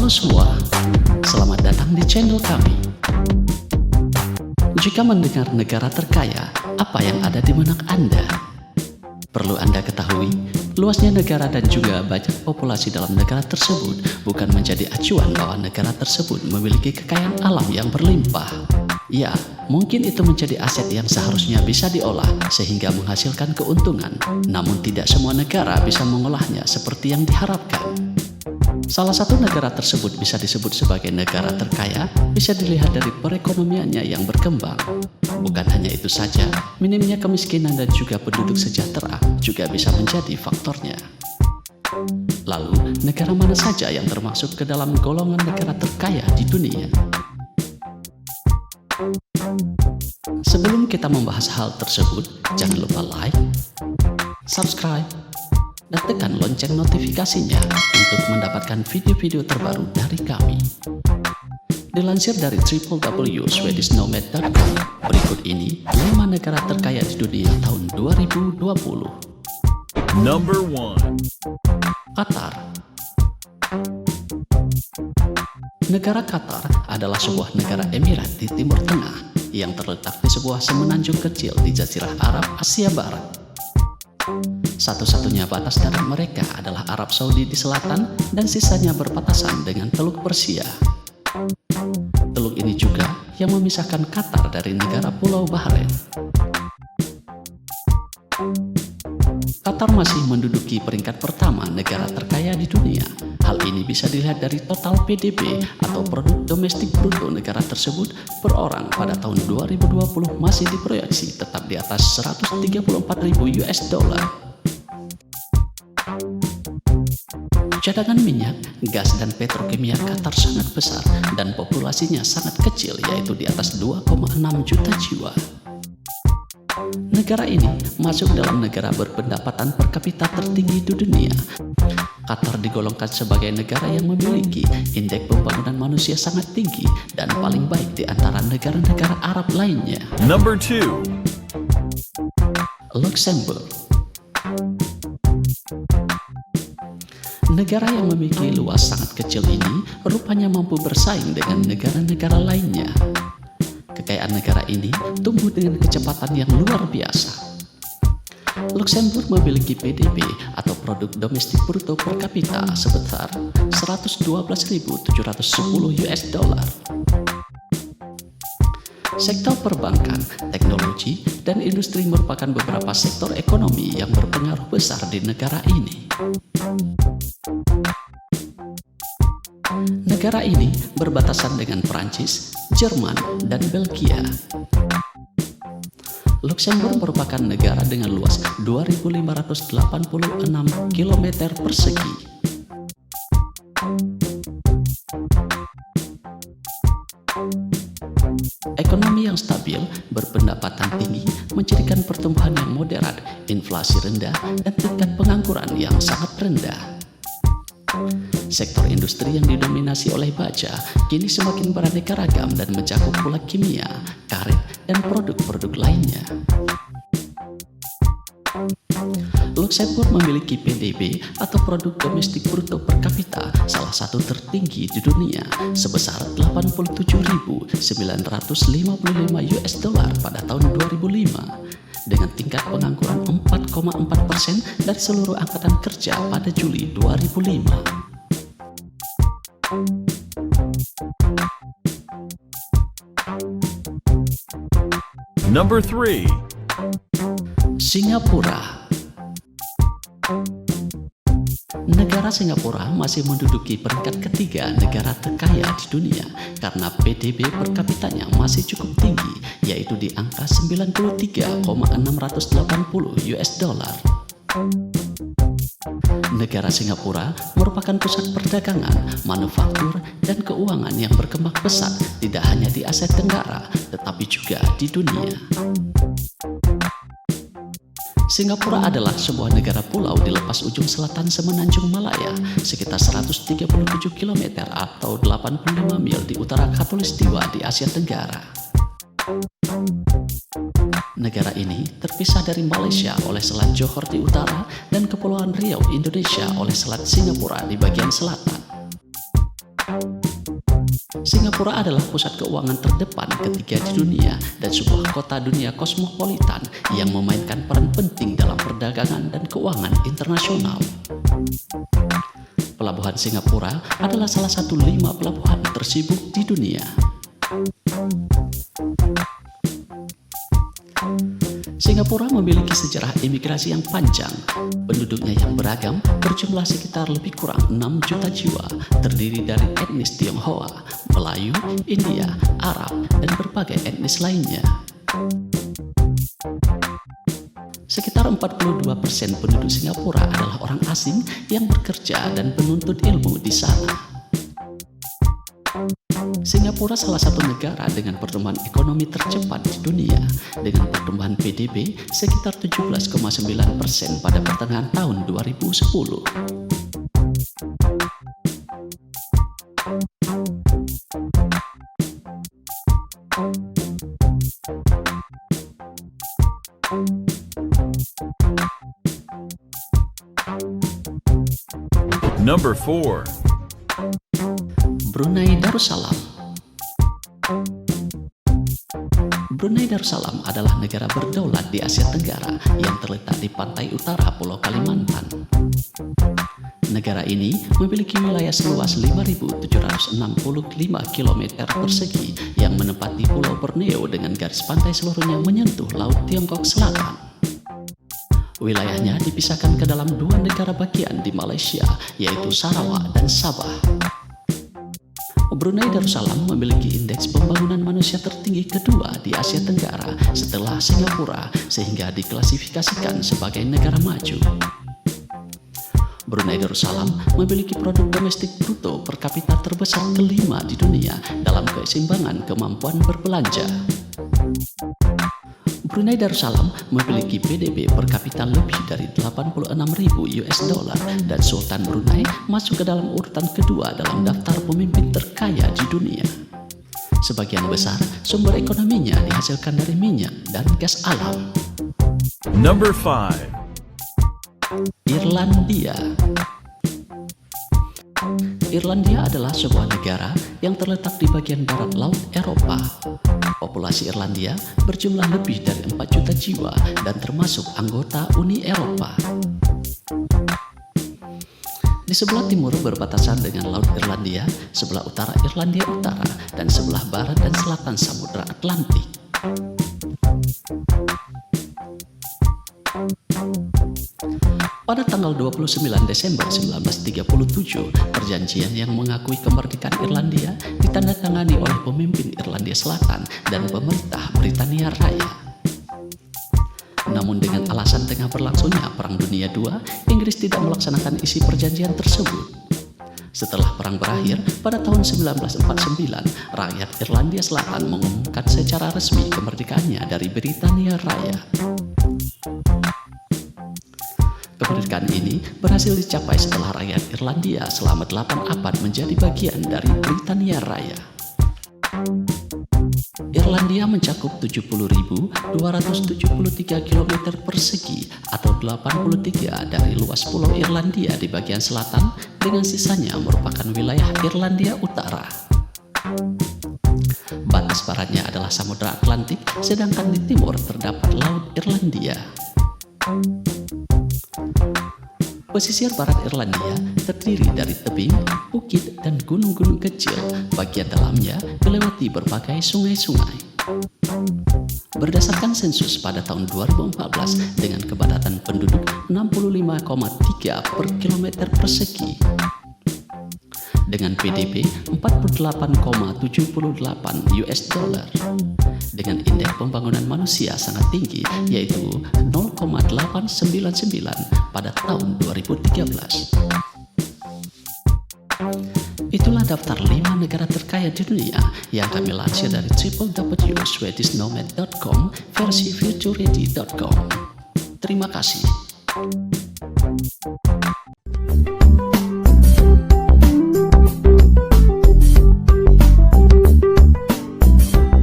Halo semua, selamat datang di channel kami. Jika mendengar negara terkaya, apa yang ada di benak Anda? Perlu Anda ketahui, luasnya negara dan juga banyak populasi dalam negara tersebut bukan menjadi acuan bahwa negara tersebut memiliki kekayaan alam yang berlimpah. Ya, mungkin itu menjadi aset yang seharusnya bisa diolah sehingga menghasilkan keuntungan, namun tidak semua negara bisa mengolahnya seperti yang diharapkan. Salah satu negara tersebut bisa disebut sebagai negara terkaya bisa dilihat dari perekonomiannya yang berkembang. Bukan hanya itu saja, minimnya kemiskinan dan juga penduduk sejahtera juga bisa menjadi faktornya. Lalu, negara mana saja yang termasuk ke dalam golongan negara terkaya di dunia? Sebelum kita membahas hal tersebut, jangan lupa like, subscribe, dan tekan lonceng notifikasinya untuk mendapatkan video-video terbaru dari kami. Dilansir dari www.swedishnomad.com, berikut ini 5 negara terkaya di dunia tahun 2020. Number 1. Qatar. Negara Qatar adalah sebuah negara emirat di Timur Tengah yang terletak di sebuah semenanjung kecil di Jazirah Arab Asia Barat. Satu-satunya batas darat mereka adalah Arab Saudi di selatan dan sisanya berbatasan dengan Teluk Persia. Teluk ini juga yang memisahkan Qatar dari negara Pulau Bahrain. Qatar masih menduduki peringkat pertama negara terkaya di dunia. Hal ini bisa dilihat dari total PDB atau produk domestik bruto negara tersebut per orang pada tahun 2020 masih diproyeksi tetap di atas 134.000 US dollar. Cadangan minyak, gas, dan petrokimia Qatar sangat besar dan populasinya sangat kecil, yaitu di atas 2,6 juta jiwa. Negara ini masuk dalam negara berpendapatan per kapita tertinggi di dunia. Qatar digolongkan sebagai negara yang memiliki indeks pembangunan manusia sangat tinggi dan paling baik di antara negara-negara Arab lainnya. Number 2. Luxembourg. Negara yang memiliki luas sangat kecil ini rupanya mampu bersaing dengan negara-negara lainnya. Kekayaan negara ini tumbuh dengan kecepatan yang luar biasa. Luxembourg memiliki PDB atau produk domestik bruto per kapita sebesar 112.710 US dollar. Sektor perbankan, teknologi, dan industri merupakan beberapa sektor ekonomi yang berpengaruh besar di negara ini. Negara ini berbatasan dengan Prancis, Jerman, dan Belgia. Luxembourg merupakan negara dengan luas 2.586 km persegi. Ekonomi yang stabil, berpendapatan tinggi, menjadikan pertumbuhan yang moderat, inflasi rendah, dan tingkat pengangguran yang sangat rendah. Sektor industri yang didominasi oleh baja kini semakin beraneka ragam dan mencakup pula kimia, karet, dan produk-produk lainnya. Luxembourg memiliki PDB atau produk domestik bruto per kapita salah satu tertinggi di dunia sebesar 87.955 US dollar pada tahun 2005 dengan tingkat pengangguran 4,4% dari seluruh angkatan kerja pada Juli 2005. Number 3. Singapura. Negara Singapura masih menduduki peringkat ketiga negara terkaya di dunia karena PDB per kapitanya masih cukup tinggi, yaitu di angka 93,680 US dollar. Negara Singapura merupakan pusat perdagangan, manufaktur, dan keuangan yang berkembang pesat tidak hanya di Asia Tenggara, tetapi juga di dunia. Singapura adalah sebuah negara pulau di lepas ujung selatan semenanjung Malaya, sekitar 137 km atau 85 mil di utara Khatulistiwa di Asia Tenggara. Negara ini terpisah dari Malaysia oleh Selat Johor di utara dan Kepulauan Riau Indonesia oleh Selat Singapura di bagian selatan. Singapura adalah pusat keuangan terdepan ketiga di dunia dan sebuah kota dunia kosmopolitan yang memainkan peran penting dalam perdagangan dan keuangan internasional. Pelabuhan Singapura adalah salah satu 5 pelabuhan tersibuk di dunia. Singapura memiliki sejarah imigrasi yang panjang. Penduduknya yang beragam berjumlah sekitar lebih kurang 6 juta jiwa, terdiri dari etnis Tionghoa, Melayu, India, Arab, dan berbagai etnis lainnya. Sekitar 42% penduduk Singapura adalah orang asing yang bekerja dan menuntut ilmu di sana. Singapura salah satu negara dengan pertumbuhan ekonomi tercepat di dunia, dengan pertumbuhan PDB sekitar 17,9% pada pertengahan tahun 2010. Number 4. Brunei Darussalam. Brunei Darussalam adalah negara berdaulat di Asia Tenggara yang terletak di pantai utara Pulau Kalimantan. Negara ini memiliki wilayah seluas 5.765 km persegi yang menempati Pulau Borneo dengan garis pantai seluruhnya menyentuh Laut Tiongkok Selatan. Wilayahnya dipisahkan ke dalam 2 negara bagian di Malaysia, yaitu Sarawak dan Sabah. Brunei Darussalam memiliki indeks pembangunan manusia tertinggi kedua di Asia Tenggara setelah Singapura, sehingga diklasifikasikan sebagai negara maju. Brunei Darussalam memiliki produk domestik bruto per kapita terbesar kelima di dunia dalam keseimbangan kemampuan berbelanja. Brunei Darussalam memiliki PDB per kapita lebih dari 86.000 US dollar dan Sultan Brunei masuk ke dalam urutan kedua dalam daftar pemimpin terkaya di dunia. Sebagian besar sumber ekonominya dihasilkan dari minyak dan gas alam. Number 5. Irlandia. Irlandia adalah sebuah negara yang terletak di bagian barat Laut Eropa. Populasi Irlandia berjumlah lebih dari 4 juta jiwa dan termasuk anggota Uni Eropa. Di sebelah timur berbatasan dengan Laut Irlandia, sebelah utara Irlandia Utara, dan sebelah barat dan selatan Samudra Atlantik. Pada tanggal 29 Desember 1937, perjanjian yang mengakui kemerdekaan Irlandia ditandatangani oleh pemimpin Irlandia Selatan dan pemerintah Britania Raya. Namun dengan alasan tengah berlangsungnya Perang Dunia II, Inggris tidak melaksanakan isi perjanjian tersebut. Setelah perang berakhir pada tahun 1949, rakyat Irlandia Selatan mengumumkan secara resmi kemerdekaannya dari Britania Raya. Kemerdekaan ini berhasil dicapai setelah rakyat Irlandia selama 8 abad menjadi bagian dari Britania Raya. Irlandia mencakup 70.273 km persegi atau 83 dari luas Pulau Irlandia di bagian selatan, dengan sisanya merupakan wilayah Irlandia Utara. Batas baratnya adalah Samudra Atlantik, sedangkan di timur terdapat Laut Irlandia. Pesisir barat Irlandia terdiri dari tebing, bukit, dan gunung-gunung kecil. Bagian dalamnya dilewati berbagai sungai-sungai. Berdasarkan sensus pada tahun 2014 dengan kepadatan penduduk 65,3 per kilometer persegi. Dengan PDB 48,78 US dollar. Dengan indeks pembangunan manusia sangat tinggi, yaitu 0,899 pada tahun 2013. Itulah daftar 5 negara terkaya di dunia yang kami lansir dari www.swedishnomad.com versi futureready.com. Terima kasih.